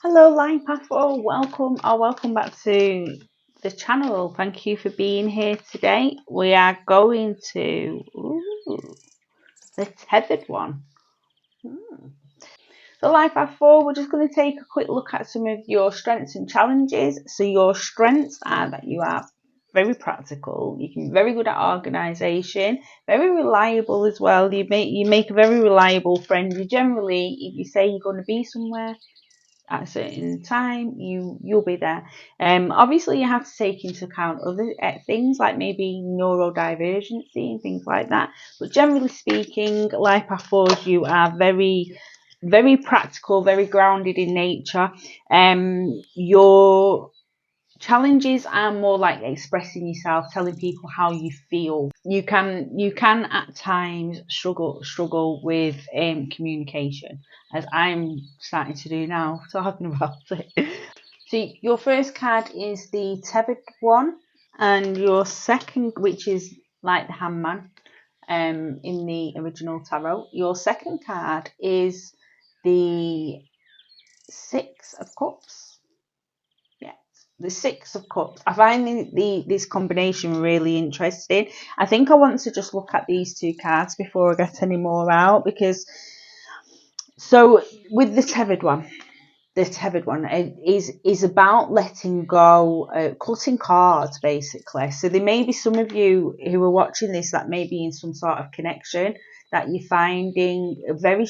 Hello, Line Pathway. Welcome back to the channel. Thank you for being here today. We are going to the tethered one. So, Line Pathway, we're just going to take a quick look at some of your strengths and challenges. So, your strengths are that you are very practical. You can be very good at organisation, very reliable as well. You make a very reliable friend. You generally, if you say you're going to be somewhere at a certain time, you'll be there. Obviously you have to take into account other things like maybe neurodivergency and things like that, but generally speaking, life affords you are very practical, very grounded in nature. Your challenges are more like expressing yourself, telling people how you feel. You can at times struggle with communication, as I'm starting to do now, talking about it. So your first card is the tethered one, and your second, which is like the hangman, in the original tarot. Your second card is the Six of Cups. Yeah, the Six of Cups. I find this combination really interesting. I think I want to just look at these two cards before I get any more out, because so with the tethered one is about letting go, cutting cards basically. So there may be some of you who are watching this that may be in some sort of connection, that you're finding a very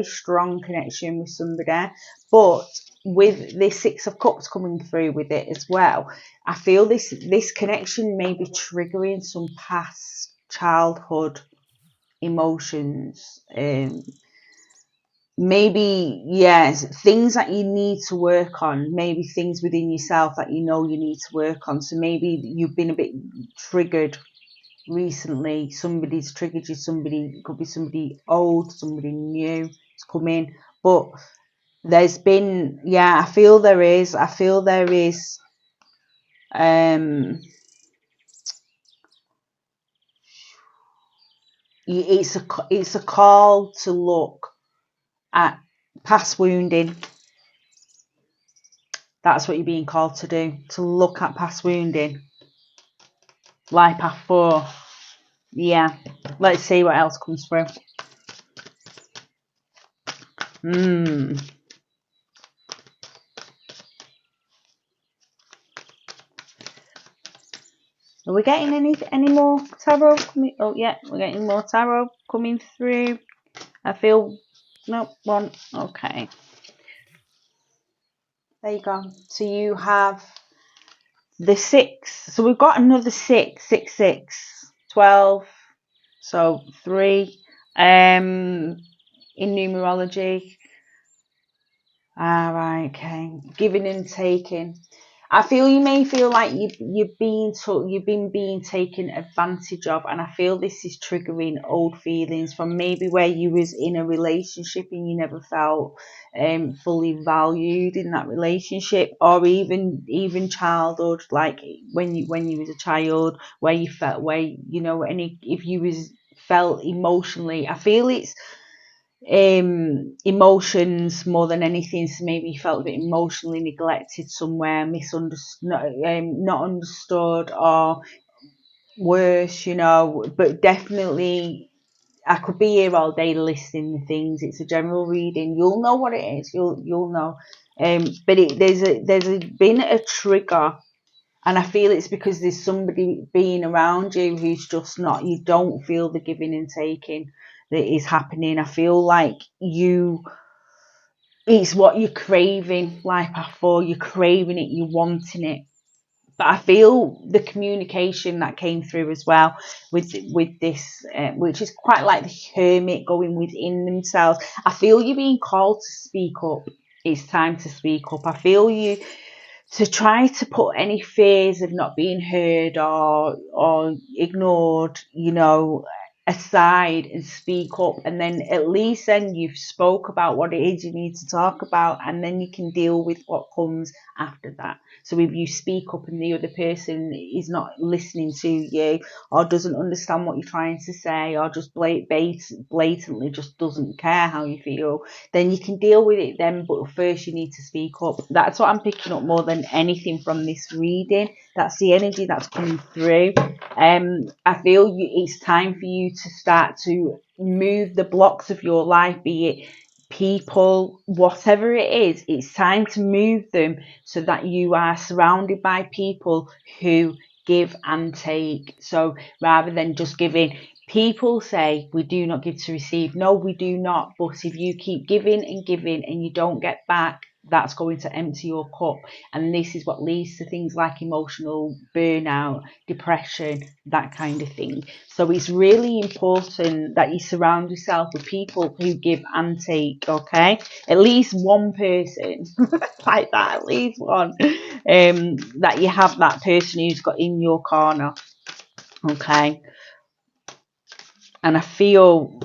strong connection with somebody, but with this Six of Cups coming through with it as well, I feel this connection may be triggering some past childhood emotions. Maybe, yes, things that you need to work on, maybe things within yourself that you know you need to work on. So maybe you've been a bit triggered recently. Somebody's triggered you. Somebody, could be somebody old, somebody new to come in, but there's been, yeah, I feel there is it's a call to look at past wounding. That's what you're being called to do, to look at past wounding. Life path 4. Yeah. Let's see what else comes through. Are we getting any more tarot coming? Oh yeah, we're getting more tarot coming through. I feel no one. Okay. There you go. So you have the 6. So we've got another 6, 6, 6, 12. So 3. In numerology. Right, okay. Giving and taking. I feel you may feel like you've been being taken advantage of, and I feel this is triggering old feelings from maybe where you was in a relationship and you never felt fully valued in that relationship, or even childhood, like when you was a child, where you felt, where if you was felt emotionally. I feel it's emotions more than anything. So maybe you felt a bit emotionally neglected somewhere, misunderstood, not understood, or worse, but definitely I could be here all day listing the things. It's a general reading, you'll know what it is, you'll know, but there's been a trigger, and I feel it's because there's somebody being around you who's just not, you don't feel the giving and taking that is happening. I feel like it's what you're craving, like before, you're craving it, you're wanting it. But I feel the communication that came through as well with this, which is quite like the hermit going within themselves. I feel you being called to speak up. It's time to speak up. I feel you to try to put any fears of not being heard or ignored, aside and speak up, and then at least then you've spoke about what it is you need to talk about, and then you can deal with what comes after that. So if you speak up and the other person is not listening to you, or doesn't understand what you're trying to say, or just blatantly just doesn't care how you feel, then you can deal with it then, but first you need to speak up. That's what I'm picking up more than anything from this reading. That's the energy that's coming through. I feel it's time for you to start to move the blocks of your life, be it people, whatever it is. It's time to move them so that you are surrounded by people who give and take. So rather than just giving, people say we do not give to receive. No, we do not. But if you keep giving and giving and you don't get back, that's going to empty your cup. And this is what leads to things like emotional burnout, depression, that kind of thing. So it's really important that you surround yourself with people who give and take, okay? At least one person like that, at least one, that you have that person who's got in your corner, okay? And I feel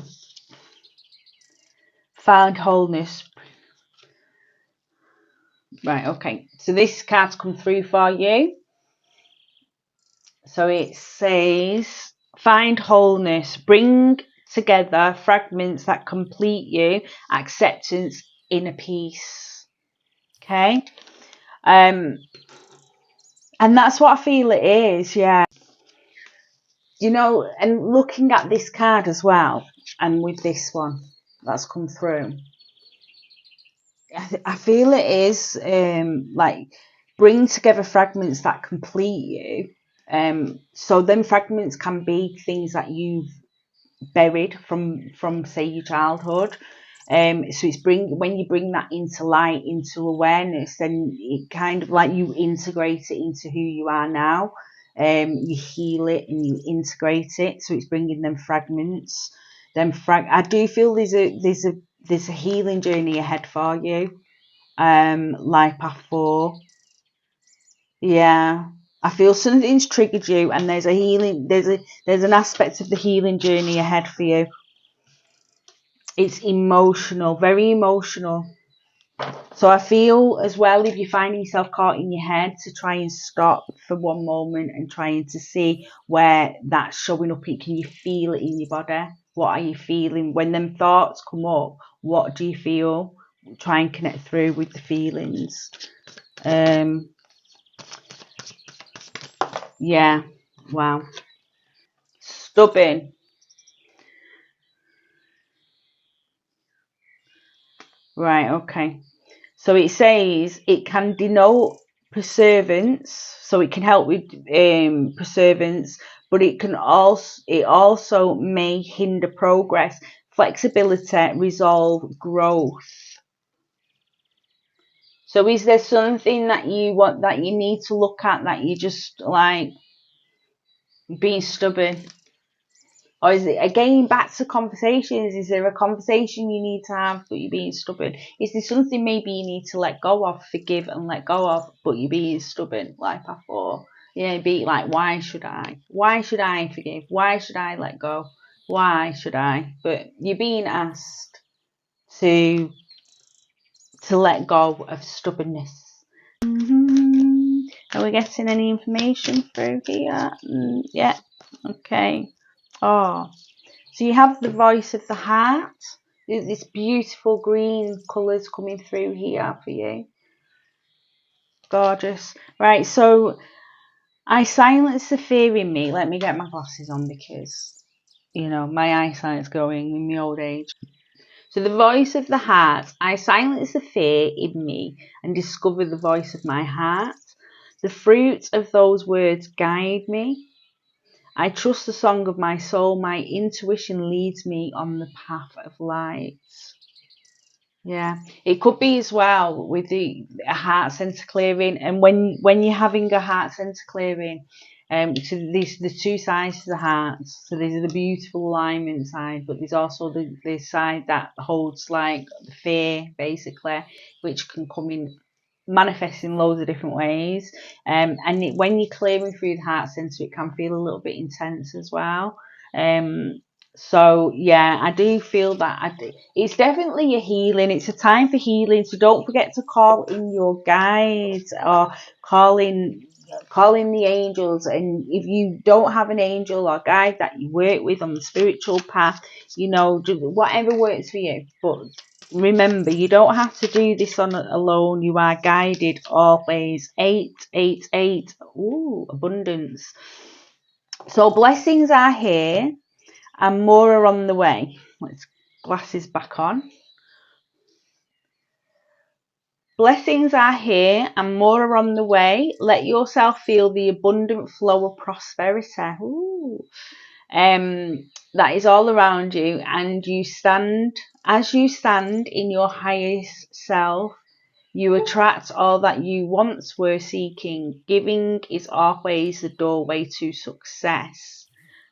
found wholeness. Right, okay. So this card's come through for you. So it says, find wholeness, bring together fragments that complete you, acceptance, inner peace. Okay. And that's what I feel it is, yeah. You know, and looking at this card as well, and with this one that's come through, I feel it is like bring together fragments that complete you. So them fragments can be things that you've buried from say your childhood. So it's when you bring that into light, into awareness, then it kind of like you integrate it into who you are now. You heal it and you integrate it. So it's bringing them fragments. I do feel there's a healing journey ahead for you. Life path 4. Yeah. I feel something's triggered you, and there's a healing. There's an aspect of the healing journey ahead for you. It's emotional, very emotional. So I feel as well, if you're finding yourself caught in your head, to try and stop for one moment and trying to see where that's showing up. Can you feel it in your body? What are you feeling when them thoughts come up? What do you feel? Try and connect through with the feelings. Yeah. Wow. Stubborn. Right. Okay. So it says it can denote perseverance, so it can help with perseverance, but it also may hinder progress, flexibility, resolve, growth. So is there something that you want, that you need to look at, that you just like being stubborn? Or is it, again, back to conversations? Is there a conversation you need to have, but you're being stubborn? Is there something maybe you need to let go of, forgive and let go of, but you're being stubborn, like I thought? Yeah, be like, why should I? Why should I forgive? Why should I let go? Why should I? But you're being asked to let go of stubbornness. Are we getting any information through here? Yeah. Okay. Oh. So you have the voice of the heart. This beautiful green colours coming through here for you. Gorgeous. Right, so I silence the fear in me. Let me get my glasses on because, you know, my eyesight's going in my old age. So the voice of the heart. I silence the fear in me and discover the voice of my heart. The fruit of those words guide me. I trust the song of my soul. My intuition leads me on the path of light. Yeah, it could be as well with the heart center clearing, and when you're having a heart center clearing, so there's the two sides to the heart. So there's the beautiful alignment side, but there's also the side that holds like the fear, basically, which can come in, manifest in loads of different ways. And when you're clearing through the heart center, it can feel a little bit intense as well. So yeah, I do feel that it's definitely a healing. It's a time for healing. So don't forget to call in your guides or call in the angels. And if you don't have an angel or guide that you work with on the spiritual path, you know, do whatever works for you. But remember, you don't have to do this on alone. You are guided always. 888. Ooh, abundance. So blessings are here and more are on the way. Let's glasses back on. Blessings are here and more are on the way. Let yourself feel the abundant flow of prosperity. Ooh. That is all around you, and as you stand in your highest self, you attract all that you once were seeking. Giving is always the doorway to success.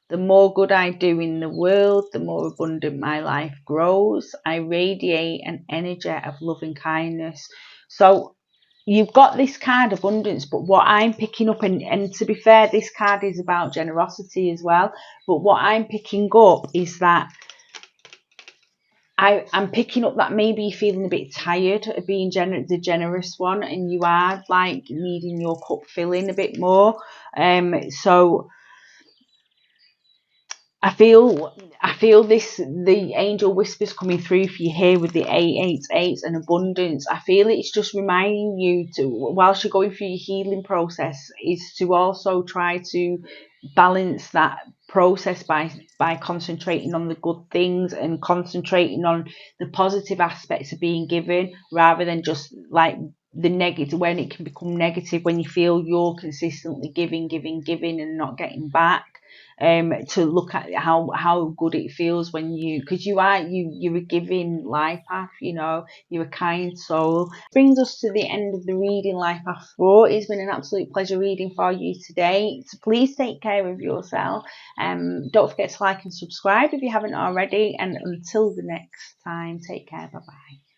The more good I do in the world, the more abundant my life grows. I radiate an energy of love and kindness. So you've got this card abundance, but what I'm picking up, and to be fair, this card is about generosity as well. But what I'm picking up is that I'm picking up that maybe you're feeling a bit tired of being the generous one, and you are like needing your cup filling a bit more. So I feel this, the angel whispers coming through for you here with the 888 and abundance. I feel it's just reminding you to, whilst you're going through your healing process, is to also try to balance that process by concentrating on the good things and concentrating on the positive aspects of being given, rather than just like the negative, when it can become negative when you feel you're consistently giving and not getting back. To look at how good it feels when because you're a giving life path, you know, you're a kind soul. Brings us to the end of the reading, Life Path 4. It's been an absolute pleasure reading for you today. So please take care of yourself. Don't forget to like and subscribe if you haven't already, and until the next time, take care. Bye bye.